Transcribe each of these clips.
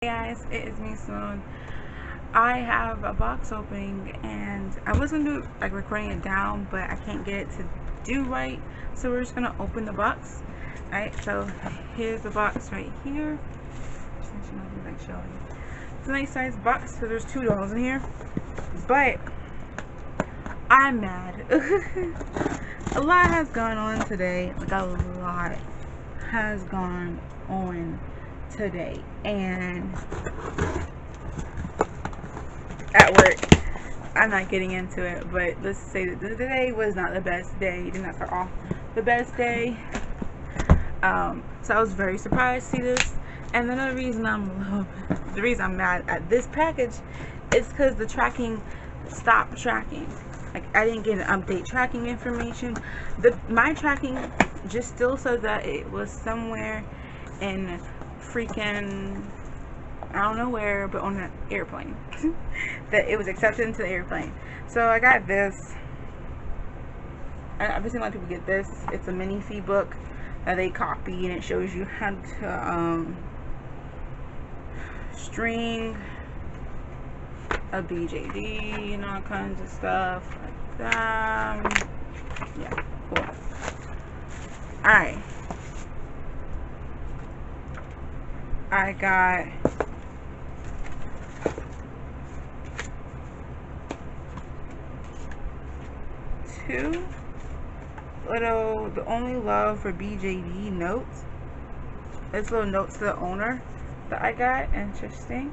Hey guys, it is me Simone. I have a box opening and I was gonna do like recording it down, but I can't get it to do right, so we're just gonna open the box. Alright, so here's the box right here. It's a nice size box, so there's 2 dolls in here, but I'm mad. A lot has gone on today, like a lot has gone on today, and at work, I'm not getting into it, but let's say that today was not the best day. Did not start off the best day. So I was very surprised to see this. And then the reason I'm mad at this package is because the tracking stopped tracking. Like, I didn't get an update tracking information. My tracking just still said that it was somewhere in freaking, I don't know where, but on an airplane. That it was accepted into the airplane. So I got this. I've been seeing a lot of people get this. It's a Minifee book that they copy, and it shows you how to string a BJD and all kinds of stuff like that. Yeah, cool. Alright. I got two little "The Only Love for BJD" notes. It's little notes to the owner that I got. Interesting.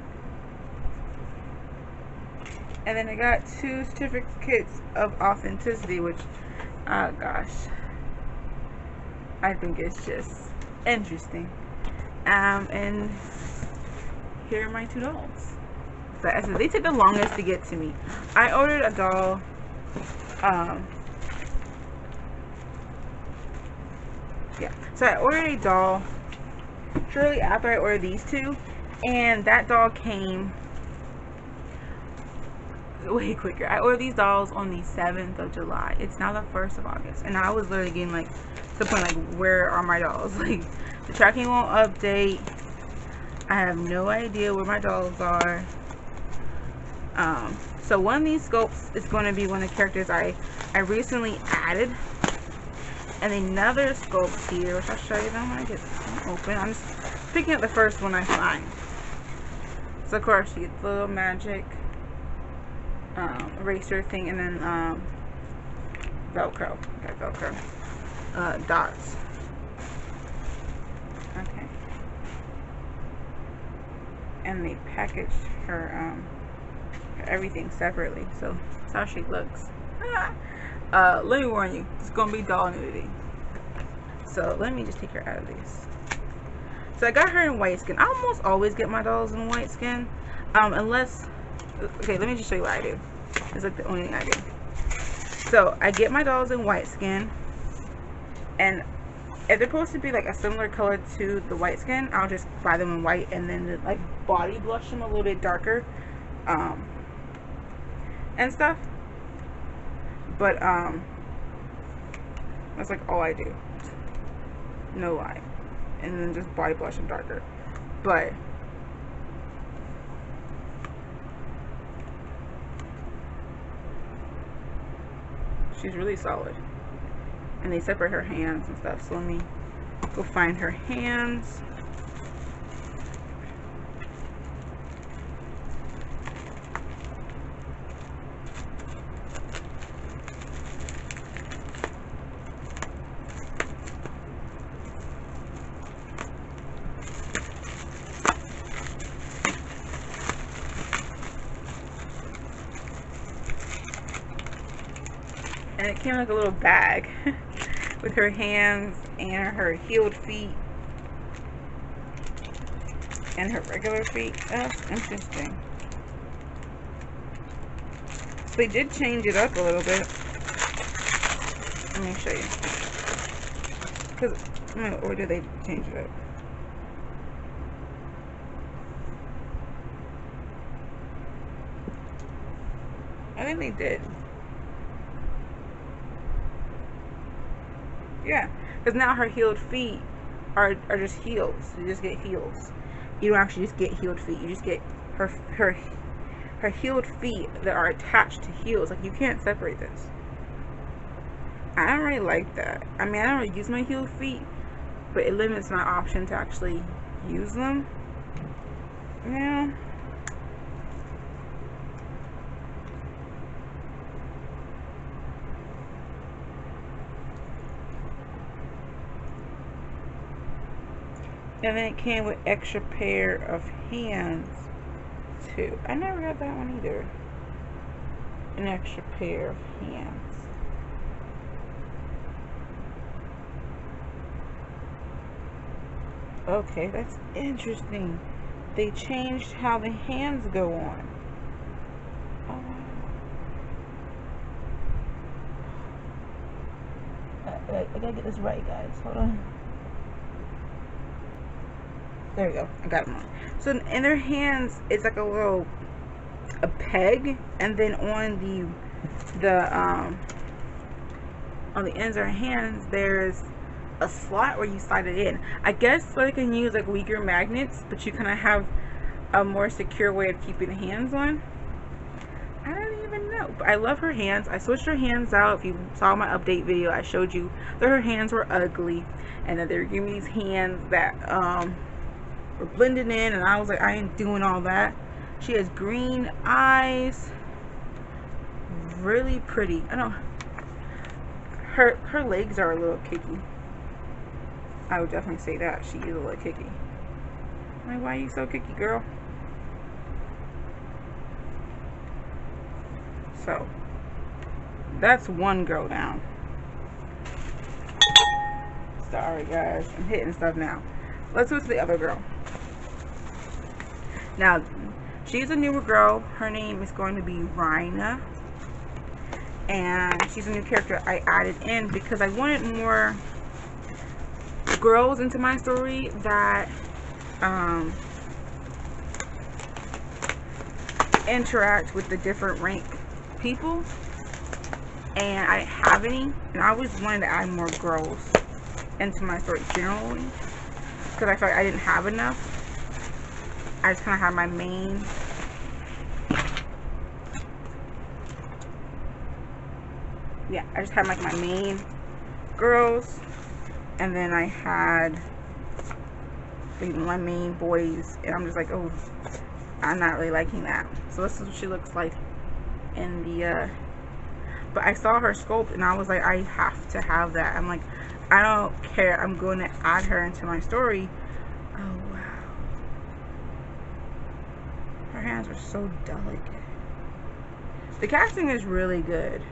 And then I got 2 certificates of authenticity, which, gosh, I think it's just interesting. And here are my 2 dolls. So I said they took the longest to get to me. I ordered a doll. Yeah. So I ordered a doll shortly after I ordered these 2, and that doll came way quicker. I ordered these dolls on the 7th of July. It's now the 1st of August, and I was literally getting like to the point like, where are my dolls? Like, the tracking won't update. I have no idea where my dolls are. So one of these scopes is going to be one of the characters I recently added, and another scope here, which I'll show you them when I get them open. I'm just picking up the first one I find. So of course you get the little magic eraser thing, and then Velcro. Got Velcro dots. Okay. And they packaged her everything separately, so that's how she looks. Let me warn you, it's gonna be doll nudity. So let me just take her out of these. So I got her in white skin. I almost always get my dolls in white skin, unless, okay, let me just show you what I do. It's like the only thing I do. So I get my dolls in white skin, and if they're supposed to be like a similar color to the white skin, I'll just buy them in white and then like body blush them a little bit darker, and stuff. But that's like all I do. No lie. And then just body blush them darker. But she's really solid. And they separate her hands and stuff, so let me go find her hands. And it came like a little bag with her hands and her heeled feet and her regular feet. That's interesting. They did change it up a little bit. Let me show you. Or did they change it up? I think they did. Yeah, because now her heeled feet are just heels. You just get heels. you don't actually just get healed feet. You just get her healed feet that are attached to heels. Like, you can't separate this. I don't really like that. I mean, I don't really use my healed feet, but it limits my option to actually use them. Yeah. And then it came with extra pair of hands too. I never got that one either. An extra pair of hands. Okay, that's interesting. They changed how the hands go on. Oh. I gotta get this right, guys. Hold on. There we go. I got them on. So in their hands, it's like a peg, and then on the ends of their hands, there's a slot where you slide it in. I guess so they can use like weaker magnets, but you kind of have a more secure way of keeping the hands on. I don't even know, but I love her hands. I switched her hands out. If you saw my update video, I showed you that her hands were ugly, and that they were giving me these hands that were blended in, and I was like, I ain't doing all that. She has green eyes, really pretty. I know her legs are a little kicky. I would definitely say that she is a little kicky. Like, why are you so kicky, girl? So that's one girl down. Sorry guys, I'm hitting stuff now. Let's go to the other girl. Now, she's a newer girl. Her name is going to be Rhina. And she's a new character I added in because I wanted more girls into my story that interact with the different rank people. And I didn't have any. And I always wanted to add more girls into my story generally, because I felt like I didn't have enough. I just kind of had my main I just had like my main girls, and then I had my main boys, and I'm just like, oh, I'm not really liking that. So this is what she looks like in the but I saw her sculpt and I was like, I have to have that. I'm like, I don't care, I'm going to add her into my story. Oh wow, her hands are so delicate. The casting is really good.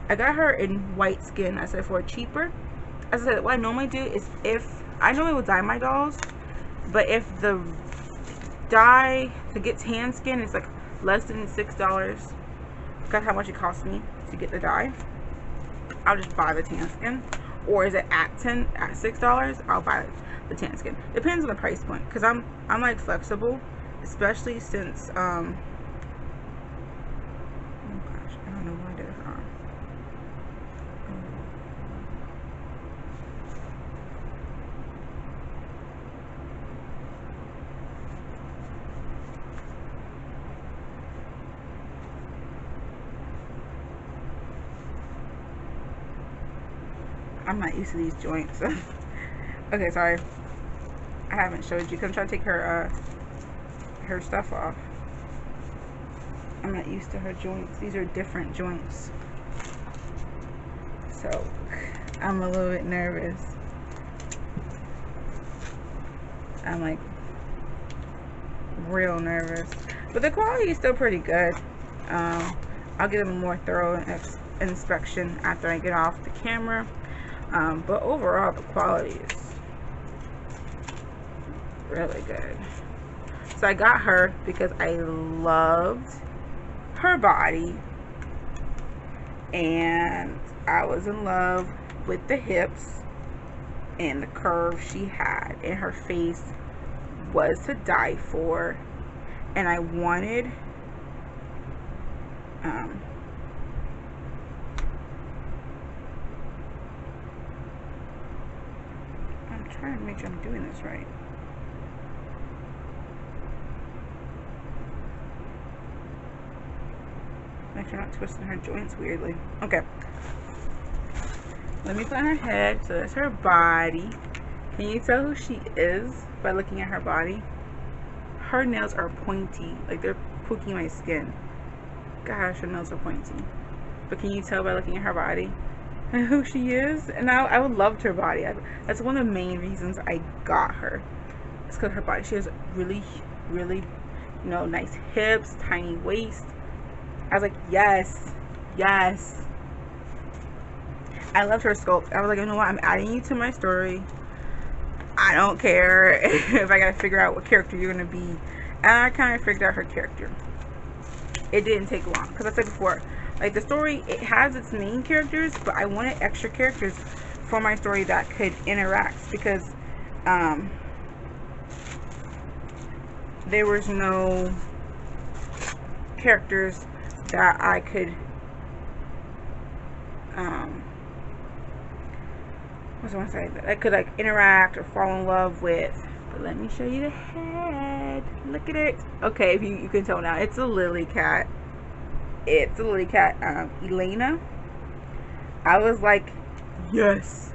I got her in white skin. I said for cheaper. As I said, what I normally do is, if I normally would dye my dolls, but if the dye to get tan skin is like less than $6, that's how much it costs me to get the dye, I'll just buy the tan skin. Or is it at $6, I'll buy the tan skin. Depends on the price point, because I'm like flexible, especially since oh gosh, I don't know why I did it wrong. I'm not used to these joints. Okay, sorry. I haven't showed you because I'm trying to take her stuff off. I'm not used to her joints. These are different joints. So I'm a little bit nervous. I'm like real nervous. But the quality is still pretty good. I'll give them a more thorough inspection after I get off the camera. But overall the quality is really good. So I got her because I loved her body, and I was in love with the hips and the curve she had, and her face was to die for. And I wanted I'm trying to make sure I'm doing this right. Make sure I'm not twisting her joints weirdly. Okay. Let me put on her head. So that's her body. Can you tell who she is by looking at her body? Her nails are pointy. Like they're poking my skin. Gosh, her nails are pointy. But can you tell by looking at her body who she is? And I would love her body. That's one of the main reasons I got her. It's because her body. She has really, really, you know, nice hips, tiny waist. I was like, yes, yes. I loved her sculpt. I was like, you know what? I'm adding you to my story. I don't care if I gotta figure out what character you're gonna be. And I kind of figured out her character. It didn't take long, because I said before, like the story, it has its main characters, but I wanted extra characters for my story that could interact, because there was no characters that I could what's I want to say, that I could like interact or fall in love with. But let me show you the head. Look at it. Okay, if you can tell now, it's a Lillycat. It's a Lillycat. Elena. I was like, yes,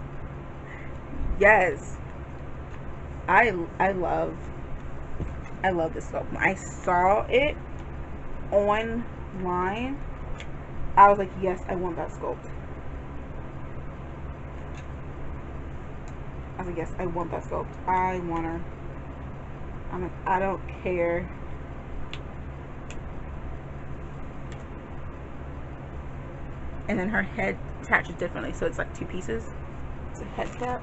yes. I love this sculpt. I saw it online. I was like, yes, I want that sculpt. I was like, yes, I want that sculpt. I want her. I'm like, I don't care. And then her head attaches differently, so it's like two pieces. It's a head cap.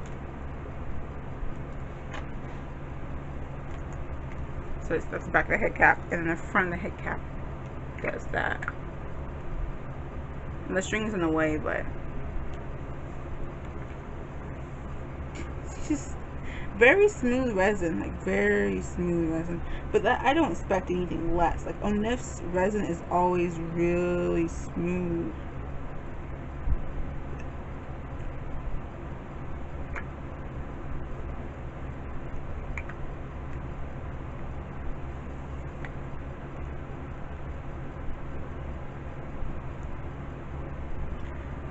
So that's the back of the head cap, and then the front of the head cap does that. And the string's in the way, but it's just very smooth resin, like very smooth resin. But that, I don't expect anything less. Like Onif's resin is always really smooth.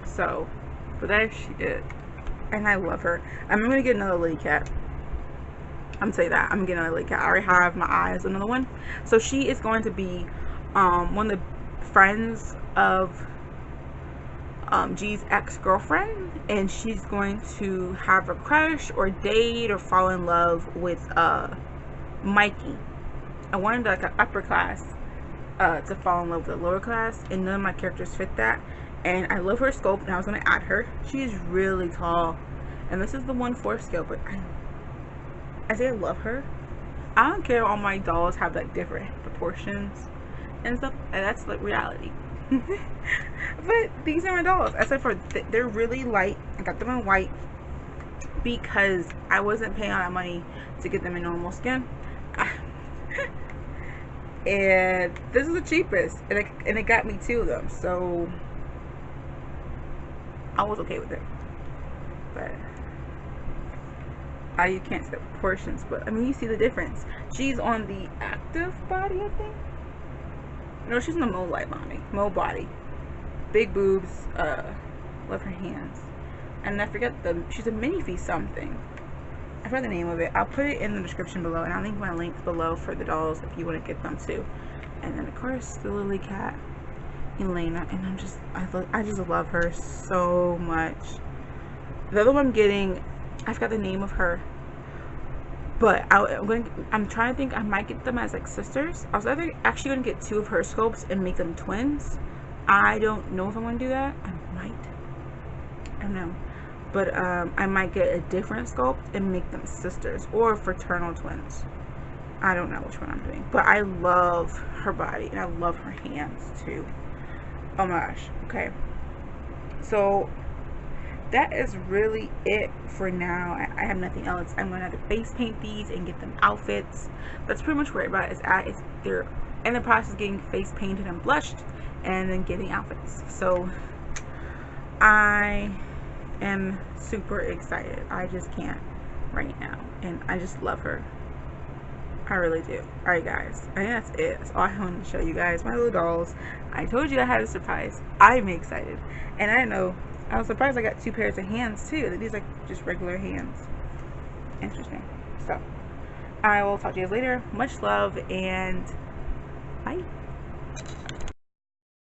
So, but that she did, and I love her. I'm gonna get another Lillycat. I'm gonna say that I'm gonna get another Lillycat. I already have my eyes on another one. So she is going to be one of the friends of G's ex-girlfriend, and she's going to have a crush or date or fall in love with Mikey. I wanted like an upper class to fall in love with a lower class, and none of my characters fit that. And I love her sculpt, and I was going to add her. She is really tall. And this is the 1/4 scale, but I say I love her. I don't care all my dolls have like different proportions and stuff. And that's like reality. But these are my dolls. Except for they're really light. I got them in white because I wasn't paying all that money to get them in normal skin. And this is the cheapest. And it got me 2 of them. So I was okay with it, but you can't see the proportions. But I mean, you see the difference. She's on the active body, I think. No, she's on the mole light body. Mole body, big boobs. Love her hands, and I forget she's a Minifee something. I forgot the name of it. I'll put it in the description below, and I'll link my links below for the dolls if you want to get them too. And then of course the Lillycat, Elena, and I just love her so much. The other one I'm getting, I forgot the name of her, but I'm trying to think. I might get them as like sisters. I was actually going to get 2 of her sculpts and make them twins. I don't know if I'm going to do that. I don't know, but I might get a different sculpt and make them sisters or fraternal twins. I don't know which one I'm doing, but I love her body and I love her hands too. Oh my gosh. Okay, so that is really it for now. I have nothing else. I'm gonna have to face paint these and get them outfits. That's pretty much where everybody is at. They're in the process of getting face painted and blushed and then getting outfits. So I am super excited. I just can't right now, and I just love her. I really do. Alright guys, I think that's it. That's all I wanted to show you guys. My little dolls. I told you I had a surprise. I'm excited. And I didn't know. I was surprised I got 2 pairs of hands too. These are just regular hands. Interesting. So, I will talk to you guys later. Much love and bye.